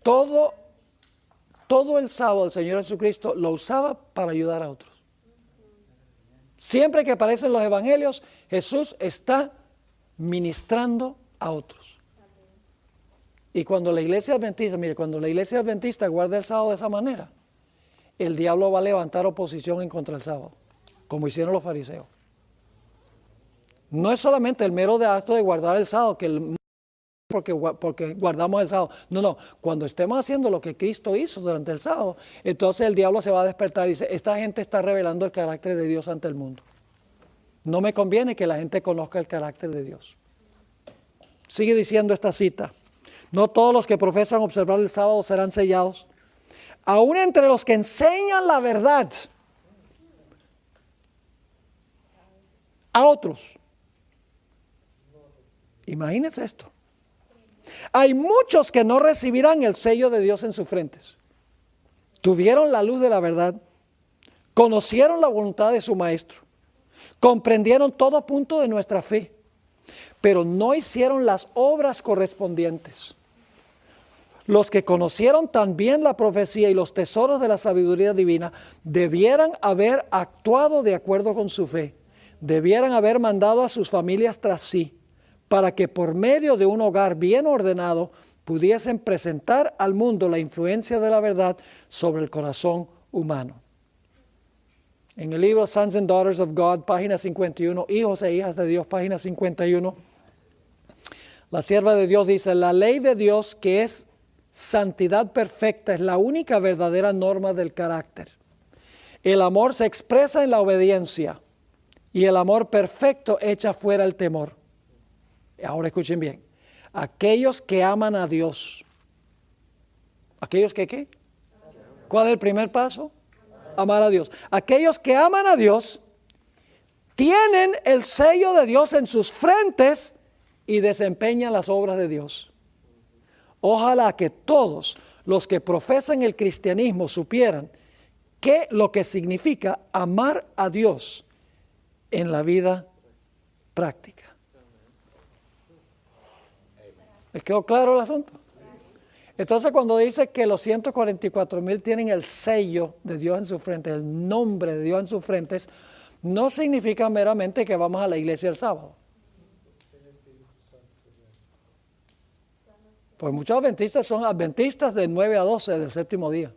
Todo el sábado el Señor Jesucristo lo usaba para ayudar a otros. Siempre que aparecen los evangelios, Jesús está ministrando a otros. Y cuando la iglesia adventista guarda el sábado de esa manera, el diablo va a levantar oposición en contra del sábado, como hicieron los fariseos. No es solamente el mero acto de guardar el sábado, porque guardamos el sábado. No. Cuando estemos haciendo lo que Cristo hizo durante el sábado, entonces el diablo se va a despertar y dice, esta gente está revelando el carácter de Dios ante el mundo. No me conviene que la gente conozca el carácter de Dios. Sigue diciendo esta cita. No todos los que profesan observar el sábado serán sellados. Aún entre los que enseñan la verdad a otros. Imagínense esto. Hay muchos que no recibirán el sello de Dios en sus frentes. Tuvieron la luz de la verdad, conocieron la voluntad de su maestro, comprendieron todo punto de nuestra fe, pero no hicieron las obras correspondientes. Los que conocieron también la profecía y los tesoros de la sabiduría divina debieran haber actuado de acuerdo con su fe, debieran haber mandado a sus familias tras sí, para que por medio de un hogar bien ordenado pudiesen presentar al mundo la influencia de la verdad sobre el corazón humano. En el libro Sons and Daughters of God, página 51, Hijos e Hijas de Dios, página 51, la sierva de Dios dice, la ley de Dios, que es santidad perfecta, es la única verdadera norma del carácter. El amor se expresa en la obediencia y el amor perfecto echa fuera el temor. Ahora escuchen bien, aquellos que aman a Dios, ¿aquellos que qué? ¿Cuál es el primer paso? Amar a Dios. Aquellos que aman a Dios tienen el sello de Dios en sus frentes y desempeñan las obras de Dios. Ojalá que todos los que profesan el cristianismo supieran lo que significa amar a Dios en la vida práctica. ¿Les quedó claro el asunto? Entonces cuando dice que los 144,000 tienen el sello de Dios en su frente, el nombre de Dios en sus frentes, no significa meramente que vamos a la iglesia el sábado. Pues muchos adventistas son adventistas de 9 a 12 del séptimo día.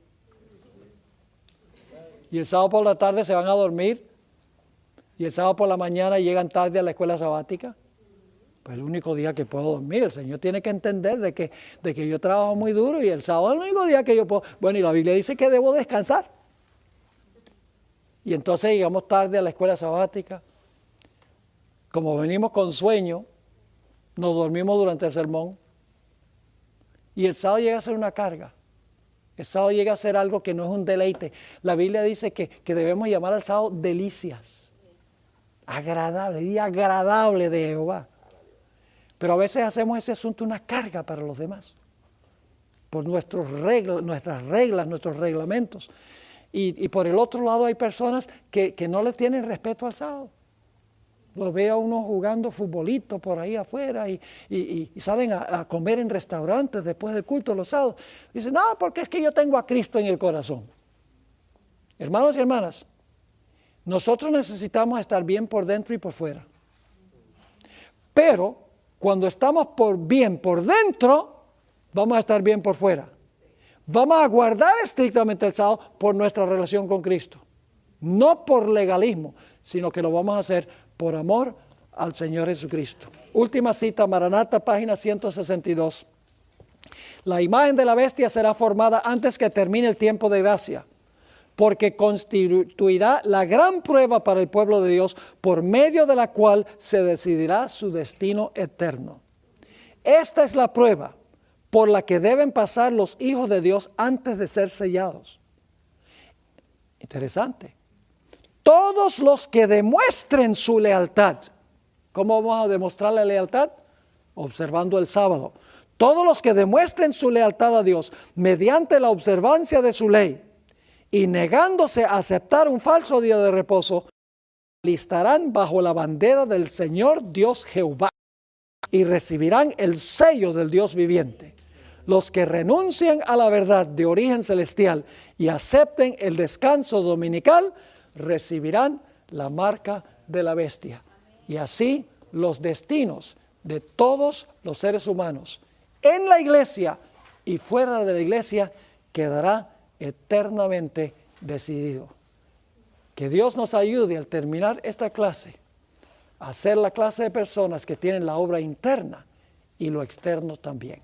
Y el sábado por la tarde se van a dormir. Y el sábado por la mañana llegan tarde a la escuela sabática. Pues el único día que puedo dormir. El Señor tiene que entender de que yo trabajo muy duro y el sábado es el único día que yo puedo. Bueno, y la Biblia dice que debo descansar. Y entonces llegamos tarde a la escuela sabática. Como venimos con sueño, nos dormimos durante el sermón. Y el sábado llega a ser una carga. El sábado llega a ser algo que no es un deleite. La Biblia dice que debemos llamar al sábado delicias. Agradable, día agradable de Jehová. Pero a veces hacemos ese asunto una carga para los demás. Por nuestras reglas, nuestros reglamentos. Y por el otro lado hay personas que no le tienen respeto al sábado. Los veo a uno jugando futbolito por ahí afuera y salen a comer en restaurantes después del culto los sábados. Dicen, no, porque es que yo tengo a Cristo en el corazón. Hermanos y hermanas, nosotros necesitamos estar bien por dentro y por fuera. Pero cuando estamos bien por dentro, vamos a estar bien por fuera. Vamos a guardar estrictamente el sábado por nuestra relación con Cristo. No por legalismo, sino que lo vamos a hacer por amor al Señor Jesucristo. Última cita, Maranata, página 162. La imagen de la bestia será formada antes que termine el tiempo de gracia, porque constituirá la gran prueba para el pueblo de Dios, por medio de la cual se decidirá su destino eterno. Esta es la prueba por la que deben pasar los hijos de Dios antes de ser sellados. Interesante. Todos los que demuestren su lealtad. ¿Cómo vamos a demostrar la lealtad? Observando el sábado. Todos los que demuestren su lealtad a Dios mediante la observancia de su ley y negándose a aceptar un falso día de reposo, alistarán bajo la bandera del Señor Dios Jehová y recibirán el sello del Dios viviente. Los que renuncien a la verdad de origen celestial y acepten el descanso dominical, recibirán la marca de la bestia. Y así los destinos de todos los seres humanos en la iglesia y fuera de la iglesia quedará eternamente decidido. Que Dios nos ayude al terminar esta clase a ser la clase de personas que tienen la obra interna y lo externo también.